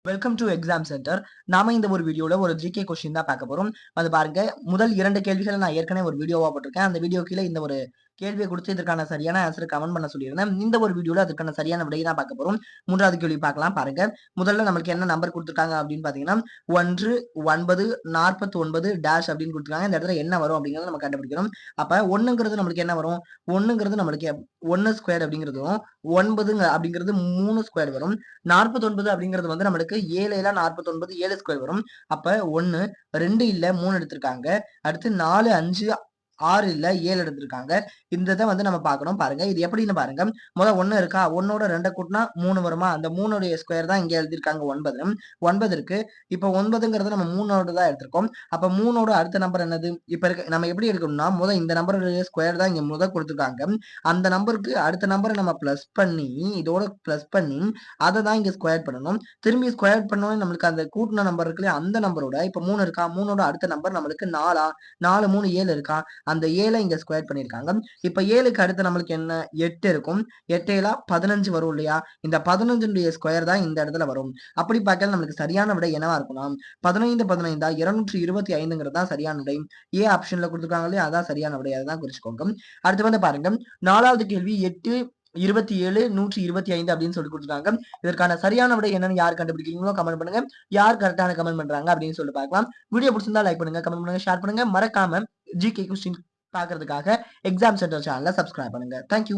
Welcome to exam centre. நாம இந்த ஒரு வீடியோல ஒரு ஜிகே கொஸ்டின் தான் பார்க்க போறோம். அது பாருங்க, முதல் 2 கேள்விகளை நான் ஏற்கனவே ஒரு வீடியோவா போட்டிருக்கேன். அந்த வீடியோ கீழ இந்த ஒரு கேள்வியை கொடுத்து இதற்கான சரியான ஆன்சர் கமெண்ட் பண்ண சொல்லியிருந்தேன். இந்த ஒரு வீடியோல அதுக்கான சரியான விடையை தான் பார்க்க போறோம். 3வது கேள்வி பார்க்கலாம் பாருங்க. முதல்ல நம்மளுக்கு என்ன நம்பர் கொடுத்திருக்காங்க அப்படின்னு பாத்தீங்கன்னா 1 9 49 டேஷ் அப்படின்னு கொடுத்திருக்காங்க. இந்த இடத்துல என்ன வரும் அப்படிங்கறத நம்ம கண்டுபிடிக்கணும். அப்ப 1ங்கிறது நம்மளுக்கு என்ன வரும்? 1ங்கிறது நம்மளுக்கு 1 ஸ்கொயர் அப்படிங்கிறதும் 9 அப்படிங்கிறது 3 ஸ்கொயர் வரும். 49 அப்படிங்கிறது வந்து நம்மளுக்கு 7 7 49 7 ஸ்கொயர் வரும். அப்ப 1 2 இல்ல 3 எடுத்திருக்காங்க. அடுத்து 4 5 6 இல்ல 7 எடுத்திருக்காங்க. இந்த இத வந்து நம்ம பார்க்கணும். பாருங்க இது எப்படின்னு பாருங்க. முதல்ல 1 இருக்கா? 1ஓட 2 கூட்டினா 3 வருமா? அந்த 3 உடைய ஸ்கொயர் தான் இங்க எழுதியிருக்காங்க 9. 9 இருக்கு. இப்ப 9ங்கிறது நம்ம 3ஓட தான் எடுத்திருக்கோம். அப்ப 3ஓட அடுத்த நம்பர் என்னது? இப்ப இருக்க நம்ம எப்படி எடுக்கணும்னா, இந்த நம்பருடைய ஸ்கொயர் தான் இங்க குடுத்துருக்காங்க. அந்த நம்பருக்கு அடுத்த நம்பர நம்ம பிளஸ் பண்ணி, இதோட பிளஸ் பண்ணி அத தான் இங்க ஸ்கொயர் பண்ணணும். திரும்பி ஸ்கொயர் பண்ணோனே நம்மளுக்கு அந்த கூட்டுன நம்பர் இருக்குல்லையா? அந்த நம்பரோட இப்ப 3 இருக்கா? 3ஓட அடுத்த நம்பர் நம்மளுக்கு 4 4 3 7 இருக்கா? அந்த 7 இங்க ஸ்கொயர் பண்ணியிருக்காங்க. இப்ப 7க்கு அடுத்து நம்மளுக்கு என்ன? 8 இருக்கும். 8 7 15 வரும் இல்லையா? இந்த 15 ஸ்கொயர் தான் இந்த இடத்துல வரும். அப்படி பார்க்கல நம்மளுக்கு சரியான விடை என்னவா இருக்கும்னா 15 15 225ங்கிறது தான் சரியான விடை. ஏ ஆப்ஷன்ல கொடுத்துருக்காங்க இல்லையா? அதான் சரியான விடை. அதான் குறிச்சுக்கோங்க. அடுத்து வந்து பாருங்க, 4வது கேள்வி 8 27 125 அப்படின்னு சொல்லி கொடுத்துருக்காங்க. இதற்கான சரியான விடை என்னன்னு யார் கண்டுபிடிக்கிறீங்களோ கமெண்ட் பண்ணுங்க. யார் கரெக்டான கமெண்ட் பண்றாங்க அப்படின்னு சொல்லிட்டு பார்க்கலாம். வீடியோ பிடிச்சிருந்தா லைக் பண்ணுங்க, கமெண்ட் பண்ணுங்க, ஷேர் பண்ணுங்க. மறக்காம ஜிகே கொஸ்டின் பாக்குறதுக்காக எக்ஸாம் சென்டர் சேனலை சப்ஸ்கிரைப் பண்ணுங்க. தேங்க்யூ.